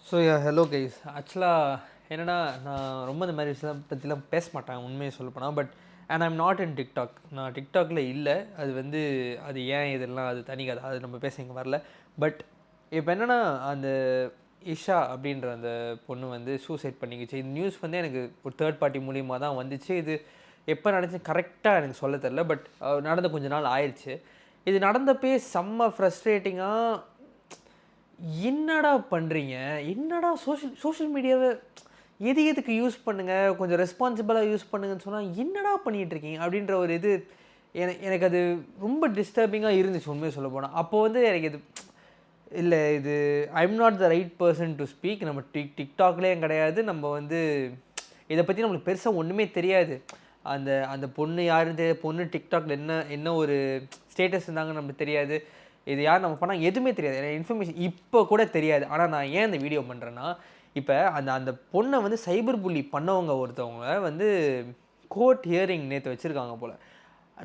So hello guys. ஆக்சுவலாக என்னென்னா, நான் ரொம்ப இந்த மாதிரி விஷயம் பற்றிலாம் பேச மாட்டேன் உண்மையை சொல்லப்போனால். But and I'm not in TikTok. நான் டிக்டாக்ல இல்லை. அது வந்து அது ஏன் இதெல்லாம் அது தனி கதை, அது நம்ம பேச இங்கே வரல. பட் இப்போ என்னென்னா, அந்த இஷா அப்படின்ற அந்த பொண்ணு வந்து சூசைட் பண்ணிக்கிச்சு. இந்த நியூஸ் வந்து எனக்கு ஒரு தேர்ட் பார்ட்டி மூலியமாக தான் வந்துச்சு. இது எப்போ நடந்துச்சு கரெக்டாக எனக்கு சொல்ல தெரில. பட் நடந்த கொஞ்ச நாள் ஆயிடுச்சு. இது நடந்தப்பே செம்ம ஃப்ரஸ்ட்ரேட்டிங்காக, என்னடா பண்ணுறீங்க, என்னடா சோஷியல் மீடியாவை எதுக்கு யூஸ் பண்ணுங்கள், கொஞ்சம் ரெஸ்பான்சிபிளாக யூஸ் பண்ணுங்கன்னு சொன்னால் என்னடா பண்ணிகிட்டு இருக்கீங்க அப்படின்ற ஒரு இது எனக்கு அது ரொம்ப டிஸ்டர்பிங்காக இருந்துச்சு உண்மையை சொல்ல போனால். அப்போ வந்து எனக்கு இது இல்லை, இது I am not the right person to speak. நம்ம டிக்டாக்லேயும் கிடையாது. நம்ம வந்து இதை பற்றி நம்மளுக்கு பெருசாக ஒன்றுமே தெரியாது. அந்த அந்த பொண்ணு யாருன்னு தெரியாது. பொண்ணு டிக்டாக்ல என்ன ஒரு ஸ்டேட்டஸ் இருந்தாங்கன்னு நமக்கு தெரியாது. இது யார் நம்ம பண்ணால் எதுவுமே தெரியாது. எனக்கு இன்ஃபர்மேஷன் இப்போ கூட தெரியாது. ஆனால் நான் ஏன் இந்த வீடியோ பண்ணுறேன்னா, இப்போ அந்த அந்த பொண்ணை வந்து சைபர் புள்ளி பண்ணவங்க ஒருத்தவங்க வந்து கோர்ட் ஹியரிங் நேற்று வச்சுருக்காங்க போல்.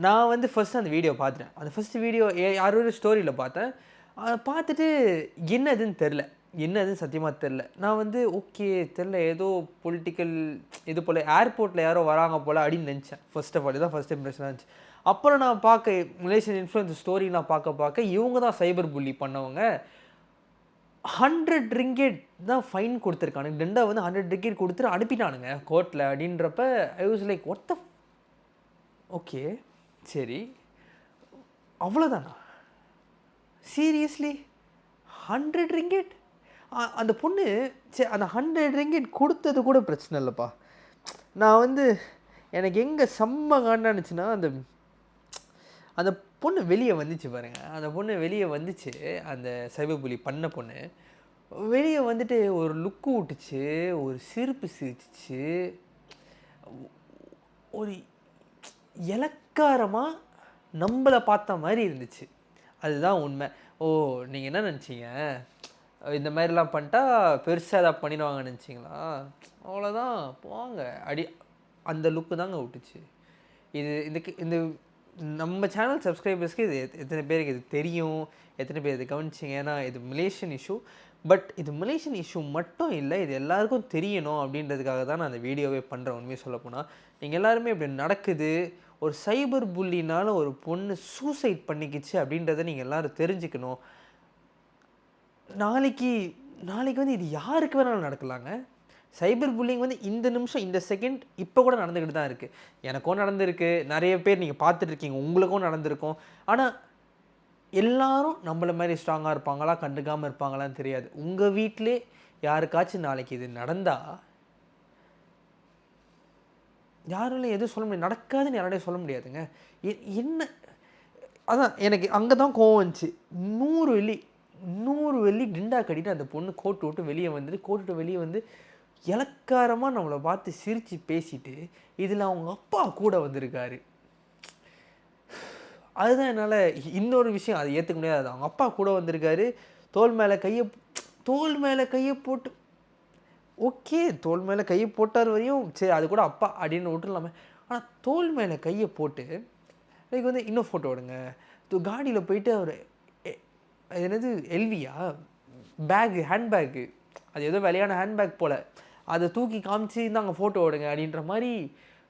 நான் வந்து ஃபஸ்ட்டு அந்த வீடியோ பார்த்துட்டேன். அந்த ஃபஸ்ட்டு வீடியோ யாரோட ஸ்டோரியில் பார்த்தேன். அதை பார்த்துட்டு என்னதுன்னு தெரில, என்னதுன்னு சத்தியமாக தெரில. நான் வந்து ஓகே தெரில, ஏதோ பொலிட்டிக்கல் இது போல் ஏர்போர்ட்டில் யாரோ வராங்க போல் அப்படின்னு நினச்சேன். ஃபர்ஸ்ட் ஆஃப் ஆல் இதுதான் ஃபஸ்ட் இம்ப்ரெஷனாக இருந்துச்சு. அப்புறம் நான் பார்க்க மலேசியன் இன்ஃப்ளூயன்ஸ் ஸ்டோரி நான் பார்க்க இவங்க தான் சைபர் புள்ளி பண்ணவங்க. 100 ரிங்கெட் தான் ஃபைன் கொடுத்துருக்கானுங்க. டெண்டா வந்து 100 ரிங்கெட் கொடுத்துட்டு அனுப்பிட்டானுங்க கோர்ட்டில் அப்படின்றப்ப I was like what the okay சரி அவ்வளோதானா, சீரியஸ்லி 100 ரிங்கெட்? அந்த பொண்ணு சரி அந்த 100 ரிங்கெட் கொடுத்தது கூட பிரச்சனை இல்லைப்பா. நான் வந்து எனக்கு எங்கே செம்ம காண்டானுச்சுன்னா, அந்த அந்த பொண்ணு வெளியே வந்துச்சு பாருங்கள். அந்த பொண்ணு வெளியே வந்துச்சு, அந்த சைபர் புலி பண்ண பொண்ணு வெளியே வந்துட்டு ஒரு லுக்கு விட்டுச்சு, ஒரு சிரிப்பு சிரிச்சிச்சு, ஒரு இலக்காரமாக நம்மளை பார்த்த மாதிரி இருந்துச்சு. அதுதான் உண்மை. ஓ நீங்கள் என்ன நினச்சிங்க, இந்த மாதிரிலாம் பண்ணிட்டா பெருசாக எதாவது பண்ணிடுவாங்கன்னு நினச்சிங்களா? அவ்வளோதான் போங்க அடி. அந்த லுக்கு தாங்க விட்டுச்சு. இது இந்த நம்ம சேனல் சப்ஸ்கிரைபர்ஸ்க்கு இது எத்தனை பேருக்கு இது தெரியும், எத்தனை பேர் இது கவனிச்சிங்க? ஏன்னா இது மலேசியன் இஷ்யூ. பட் இது மலேசியன் இஷ்யூ மட்டும் இல்லை, இது எல்லாருக்கும் தெரியணும் அப்படின்றதுக்காக தான் நான் அந்த வீடியோவே பண்ணுறேன். உண்மையை சொல்லப்போனால் நீங்கள் எல்லாருமே இப்படி நடக்குது, ஒரு சைபர் புல்லினால் ஒரு பொண்ணு சூசைட் பண்ணிக்கிச்சு அப்படின்றத நீங்கள் எல்லோரும் தெரிஞ்சுக்கணும். நாளைக்கு வந்து இது யாருக்கு வேணாலும் நடக்கலாங்க. சைபர் புல்லிங் வந்து இந்த நிமிஷம் இந்த செகண்ட் இப்போ கூட நடந்துக்கிட்டு தான் இருக்குது. எனக்கும் நடந்திருக்கு, நிறைய பேர் நீங்கள் பார்த்துட்ருக்கீங்க, உங்களுக்கும் நடந்திருக்கும். ஆனால் எல்லாரும் நம்மள மாதிரி ஸ்ட்ராங்காக இருப்பாங்களா, கண்டுக்காமல் இருப்பாங்களான்னு தெரியாது. உங்கள் வீட்டிலே யாருக்காச்சும் நாளைக்கு இது நடந்தால் யாரும் எதுவும் சொல்ல முடியாது, நடக்காதுன்னு யாராலையும் சொல்ல முடியாதுங்க. என்ன அதான் எனக்கு அங்கே தான் கோவம் வந்துச்சு. 100 வெள்ளி டிண்டா கட்டிட்டு அந்த பொண்ணு கோட்டு விட்டு வெளியே வந்துட்டு, கோட்டு விட்டு வெளியே வந்து இலக்காரமாக நம்மளை பார்த்து சிரித்து பேசிட்டு, இதில் அவங்க அப்பா கூட வந்திருக்காரு. அதுதான் என்னால் இன்னொரு விஷயம் அதை ஏற்றுக்க முடியாது. அவங்க அப்பா கூட வந்திருக்காரு, தோள் மேலே கையை போட்டு ஓகே, தோள் மேலே கையை போட்டார் வரையும் சரி, அது கூட அப்பா அப்படின்னு விட்டுடலாமே. ஆனால் தோள் மேலே கையை போட்டு லைக் வந்து இன்னும் ஃபோட்டோ எடுங்க, காடியில் போயிட்டு அவர் என்னது எல்வியா பேக்கு, ஹேண்ட்பேக்கு, அது ஏதோ விலையான ஹேண்ட்பேக் போல், அதை தூக்கி காமிச்சு இருந்தாங்க ஃபோட்டோ எடுங்க அப்படின்ற மாதிரி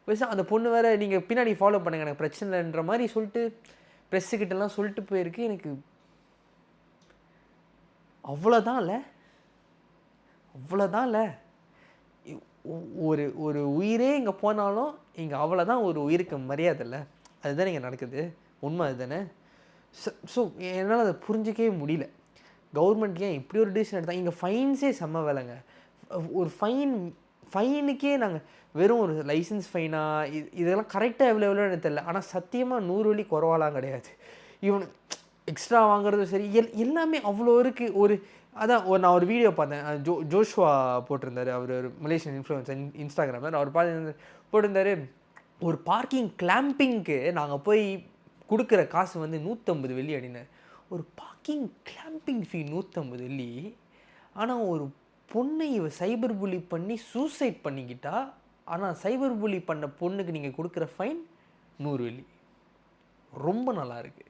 பேச. அந்த பொண்ணு வேறு நீங்கள் பின்னாடி ஃபாலோ பண்ணுங்கள், எனக்கு பிரச்சனை இல்லைன்ற மாதிரி சொல்லிட்டு ப்ரெஸ்ஸுக்கிட்டலாம் சொல்லிட்டு போயிருக்கு. எனக்கு அவ்வளோதான் ஒரு உயிரே இங்கே போனாலும் இங்கே அவ்வளோதான், ஒரு உயிருக்கு மரியாதை இல்லை. அதுதான் இங்கே நடக்குது, உண்மை அதுதானே. ஸோ என்னால் அதை புரிஞ்சிக்கவே முடியல. கவர்மெண்ட் ஏன் இப்படி ஒரு டிசிஷன் எடுத்தாங்க? இங்கே ஃபைன்ஸே செம்ம வேலைங்க. ஒரு ஃபைனுக்கே நாங்கள் வெறும் ஒரு லைசன்ஸ் ஃபைனா, இதெல்லாம் கரெக்டாக எவ்வளோ எனக்கு தெரியல. ஆனால் சத்தியமாக 100 வெள்ளி குறவாலாம் கிடையாது. இவனு எக்ஸ்ட்ரா வாங்குறதும் சரி, எல்லாமே அவ்வளோ இருக்குது. அதான் நான் ஒரு வீடியோ பார்த்தேன், ஜோஷ்வா போட்டிருந்தார். அவர் ஒரு மலேசியன் இன்ஃப்ளூயன்சர் இன்ஸ்டாகிராமில். அவர் போட்டிருந்தார், ஒரு பார்க்கிங் கிளாம்பிங்க்கு நாங்கள் போய் கொடுக்குற காசு வந்து 150 வெள்ளி அப்படின்னு. ஒரு பார்க்கிங் கிளாம்பிங் ஃபீ 150 வெள்ளி. ஆனால் ஒரு பொண்ணை சைபர் புலி பண்ணி சூசைட் பண்ணிக்கிட்டா, ஆனால் சைபர் புலி பண்ண பொண்ணுக்கு நீங்கள் கொடுக்குற ஃபைன் 100 வெள்ளி. ரொம்ப நல்லாயிருக்கு.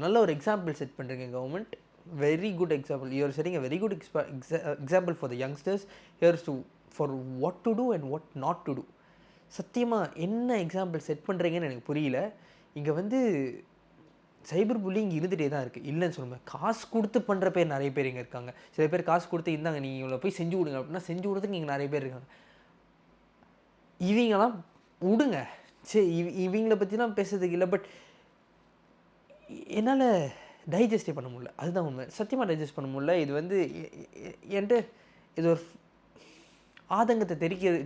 நல்ல ஒரு எக்ஸாம்பிள் செட் பண்ணுறீங்க government. Very good example. You are setting a very good example for the youngsters here's to for what to do and what not to do. சத்தியமாக என்ன எக்ஸாம்பிள் செட் பண்ணுறீங்கன்னு எனக்கு புரியல. இங்கே வந்து சைபர் புல்லிங் இருந்துகிட்டே தான் இருக்குது, இல்லைன்னு சொல்லுங்கள். காசு கொடுத்து பண்ணுற பேர் நிறைய பேர் இங்கே இருக்காங்க. சில பேர் காசு கொடுத்து இருந்தாங்க நீங்கள் இவ்வளோ போய் செஞ்சு விடுங்க அப்படின்னா செஞ்சு விடுறதுக்கு இங்கே நிறைய பேர் இருக்காங்க. இவங்கெல்லாம் விடுங்க, சரி இவங்கள பற்றிலாம் பேசுறதுக்கு இல்லை. பட் என்னால் டைஜஸ்டே பண்ண முடியல, அதுதான் உண்மை. சத்தியமாக டைஜஸ்ட் பண்ண முடியல. இது வந்து என்கிட்ட இது ஒரு ஆதங்கத்தை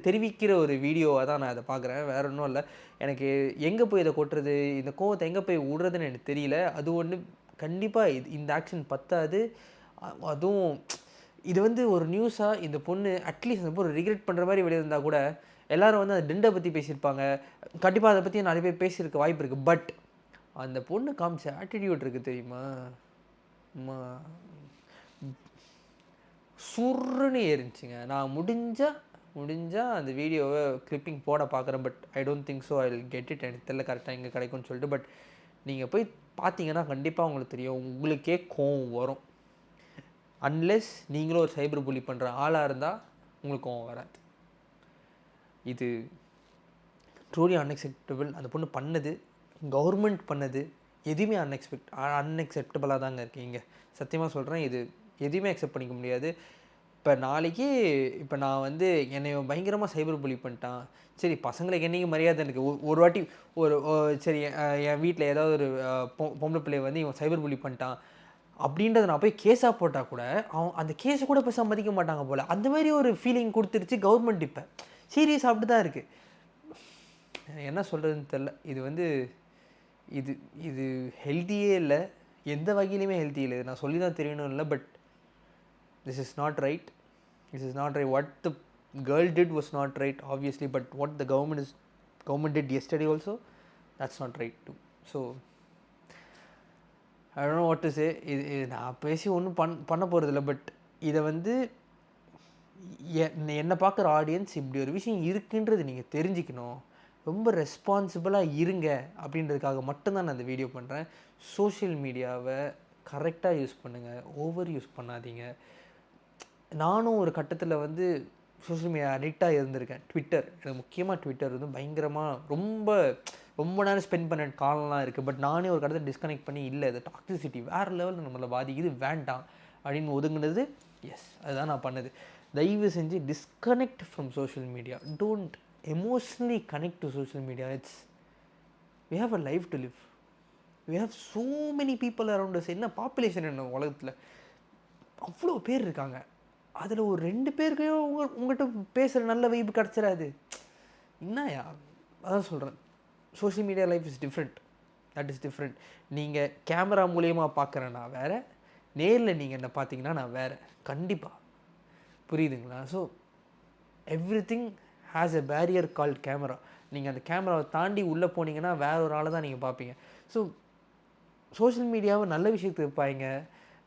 தெரிவிக்கிற ஒரு வீடியோவாக தான் நான் அதை பார்க்குறேன், வேறு ஒன்றும் இல்லை. எனக்கு எங்கே போய் இதை கொட்டுறது, இந்த கோவத்தை எங்கே போய் விடுறதுன்னு எனக்கு தெரியல. அது ஒன்று கண்டிப்பாக இந்த ஆக்ஷன் பத்தாது. அதுவும் இது வந்து ஒரு நியூஸாக இந்த பொண்ணு அட்லீஸ்ட் அந்த ஒரு ரிக்ரெட் பண்ணுற மாதிரி வெளியே இருந்தால் கூட எல்லோரும் வந்து அந்த டிண்டை பற்றி பேசியிருப்பாங்க, கண்டிப்பாக அதை பற்றி நிறைய பேர் பேசியிருக்க வாய்ப்பு இருக்குது. பட் அந்த பொண்ணு காமிச்ச ஆட்டிடியூட் இருக்குது தெரியுமா, சுருன்னு ஏறிச்சிங்க. நான் முடிஞ்சால் அந்த வீடியோவை கிளிப்பிங் போட பார்க்குறேன். But I don't think so I will get it. எனக்கு தெரியல கரெக்டாக எங்கே கிடைக்கும்னு சொல்லிட்டு. பட் நீங்கள் போய் பார்த்தீங்கன்னா கண்டிப்பாக உங்களுக்கு தெரியும், உங்களுக்கே கோவம் வரும். அன்லெஸ் நீங்களும் ஒரு சைபர் புல்லி பண்ணுற ஆளாக இருந்தால் உங்களுக்கு கோவம் வராது. இது ட்ரூலி அன்எக்செப்டபிள். அந்த பொண்ணு பண்ணது, கவர்மெண்ட் பண்ணது எதுவுமே அன்எக்செப்டபிளாக தாங்க இருக்குது. இங்கே சத்தியமாக சொல்கிறேன், இது எதுவுமே அக்செப்ட் பண்ணிக்க முடியாது. இப்போ நாளைக்கு இப்போ நான் வந்து என்னை பயங்கரமாக சைபர் புல்லி பண்ணிட்டான், சரி பசங்களுக்கு என்றைக்கும் மரியாதை இருக்குது. ஒரு வாட்டி சரி என் வீட்டில் ஏதாவது ஒரு பொம்பளை பிள்ளையை வந்து இவன் சைபர் புல்லி பண்ணிட்டான் அப்படின்றத நான் போய் கேஸாக போட்டால் கூட அவன் அந்த கேஸை கூட போய் சம்மதிக்க மாட்டாங்க போல். அந்த மாதிரி ஒரு ஃபீலிங் கொடுத்துருச்சு கவர்மெண்ட். இப்போ சீரியஸ் அப்படி தான் இருக்குது. என்ன சொல்கிறதுன்னு தெரில. இது வந்து இது இது ஹெல்த்தியே இல்லை, எந்த வகையிலுமே ஹெல்த்தி இல்லை. நான் சொல்லி தான் தெரியணும் இல்லை. But this is not right. What the girl did was not right, obviously, but what the government did yesterday also, that's not right too. So I don't know what to say. நான் பேசி ஒன்றும் பண்ண போகிறதில்ல. But இதை வந்து என்னை பார்க்குற audience இப்படி ஒரு விஷயம் இருக்குன்றது நீங்கள் தெரிஞ்சுக்கணும், ரொம்ப ரெஸ்பான்சிபிளாக இருங்க அப்படின்றதுக்காக மட்டும்தான் நான் அந்த வீடியோ பண்ணுறேன். சோஷியல் மீடியாவை கரெக்டாக யூஸ் பண்ணுங்கள், ஓவர் யூஸ் பண்ணாதீங்க. நானும் ஒரு கட்டத்தில் வந்து சோஷியல் மீடியா அடிக்டாக இருந்திருக்கேன். ட்விட்டர், எனக்கு முக்கியமாக ட்விட்டர் வந்து பயங்கரமாக ரொம்ப நேரம் ஸ்பெண்ட் பண்ண காலம்லாம் இருக்குது. பட் நானே ஒரு கட்டத்தில் டிஸ்கனெக்ட் பண்ணி இல்லை, இது டாக்ஸிசிட்டி வேறு லெவலில் நம்மளை பாதிக்குது, வேண்டாம் அப்படின்னு ஒதுங்கினது. எஸ், அதுதான் நான் பண்ணது. தயவு செஞ்சு disconnect from social media. Don't emotionally connect to social media. we have a life to live. we have so many people around us. என்ன பாப்புலேஷன் என்ன உலகத்தில் அவ்வளோ பேர் இருக்காங்க. அதில் ஒரு 2 பேருக்கையும் உங்கள்கிட்ட பேசுகிற நல்ல வைப்பு கிடச்சிடாது. என்னயா அதான் சொல்கிறேன், social media life is different. That is different. நீங்கள் கேமரா மூலியமாக பார்க்குறேன் நான் வேறு, நேரில் நீங்கள் என்ன பார்த்தீங்கன்னா நான் வேறு. கண்டிப்பாக புரியுதுங்களா? So everything has a barrier called camera. நீங்கள் அந்த கேமராவை தாண்டி உள்ளே போனீங்கன்னா வேற ஒரு ஆளை தான் நீங்கள் பார்ப்பீங்க. ஸோ சோஷியல் மீடியாவை நல்ல விஷயத்துக்கு இருப்பாங்க.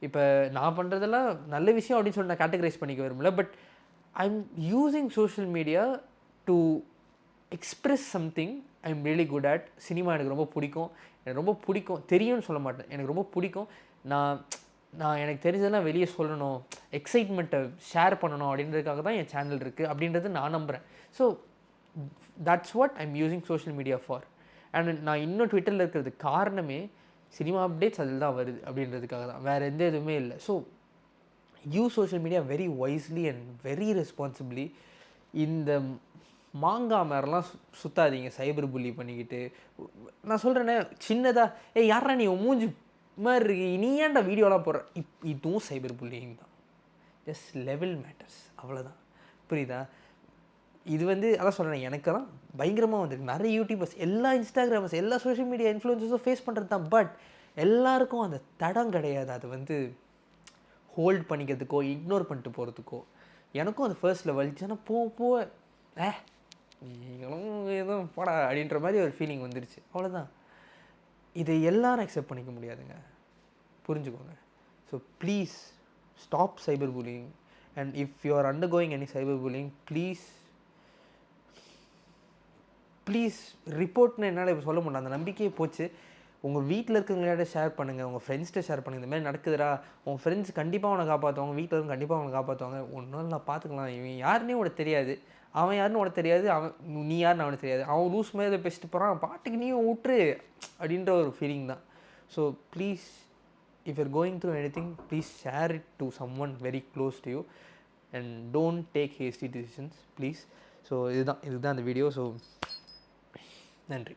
இப்போ நான் பண்ணுறதெல்லாம் நல்ல விஷயம் அப்படின்னு சொல்லி நான் கேட்டகரைஸ் பண்ணிக்க விரும்பல. But I am using social media to express something I am really good at. Cinema எனக்கு ரொம்ப பிடிக்கும், தெரியும்னு சொல்ல மாட்டேன், எனக்கு ரொம்ப பிடிக்கும். நான் எனக்கு தெரிஞ்சதெல்லாம் வெளியே சொல்லணும், எக்ஸைட்மெண்ட்டை ஷேர் பண்ணணும் அப்படின்றதுக்காக தான் என் சேனல் இருக்குது அப்படின்றது நான் நம்புகிறேன். So that's what I am using social media for. And நான் இன்னும் ட்விட்டரில் இருக்கிறதுக்கு காரணமே சினிமா அப்டேட்ஸ் அதில் தான் வருது அப்படின்றதுக்காக தான், வேறு எந்த இதுவுமே இல்லை. So use social media very wisely and very responsibly. இந்த மாங்காய் மேரெலாம் சுற்றாதீங்க சைபர் புல்லி பண்ணிக்கிட்டு. நான் சொல்கிறேன்னே சின்னதாக, யாரா நீ மூஞ்சி மாதிரி இருக்கு, நீ ஏன்டா வீடியோலாம் போடுற, இதுவும் சைபர் புல்லிங் தான். ஜஸ்ட் லெவல் மேட்டர்ஸ், அவ்வளோதான். புரியுதா? இது வந்து அதான் சொல்கிறேன், எனக்கெல்லாம் பயங்கரமாக வந்துருக்கு. நிறைய யூடியூபர்ஸ், எல்லா இன்ஸ்டாகிராமர்ஸ், எல்லா சோஷியல் மீடியா இன்ஃப்ளூயன்சஸும் ஃபேஸ் பண்ணுறது தான். பட் எல்லாருக்கும் அந்த தடம் கிடையாது, அது வந்து ஹோல்ட் பண்ணிக்கிறதுக்கோ இக்னோர் பண்ணிட்டு போகிறதுக்கோ. எனக்கும் அது ஃபர்ஸ்ட்டில் வலிச்சுன்னா போக நீங்களும் எதுவும் போடா அப்படின்ற மாதிரி ஒரு ஃபீலிங் வந்துருச்சு, அவ்வளோதான். இதை எல்லாரும் அக்செப்ட் பண்ணிக்க முடியாதுங்க, புரிஞ்சுக்கோங்க. So please stop cyber bullying. And if you are undergoing any cyber bullying, please ரிப்போர்ட்னு என்னால் இப்போ சொல்ல முடியல, அந்த நம்பிக்கையே போச்சு. உங்கள் வீட்டில் இருக்கிறவங்களோட ஷேர் பண்ணுங்கள், உங்கள் ஃப்ரெண்ட்ஸ்கிட்ட ஷேர் பண்ணுங்கள். இந்த மாதிரி நடக்குதுடா, உங்கள் ஃப்ரெண்ட்ஸ் கண்டிப்பாக உன்னை காப்பாற்றுவாங்க, வீட்டில் இருக்கவங்க கண்டிப்பாக உன்னை காப்பாற்றுவாங்க. ஒன்றும் இல்லை பார்த்துக்கலாம், இவன் யாருன்னே உனக்கு தெரியாது, அவன் யாருன்னு உனக்கு தெரியாது, நீ யாருன்னு அவனுக்கு தெரியாது, அவன் லூஸ் மாதிரி எதை பேசிட்டு போகிறான், பாட்டுக்கு நீயும் விட்டுரு அப்படின்ற ஒரு ஃபீலிங் தான். So please, if you're going through anything, please share it to someone very close to you and don't take hasty decisions, please. So இதுதான் அந்த வீடியோ. ஸோ நன்றி.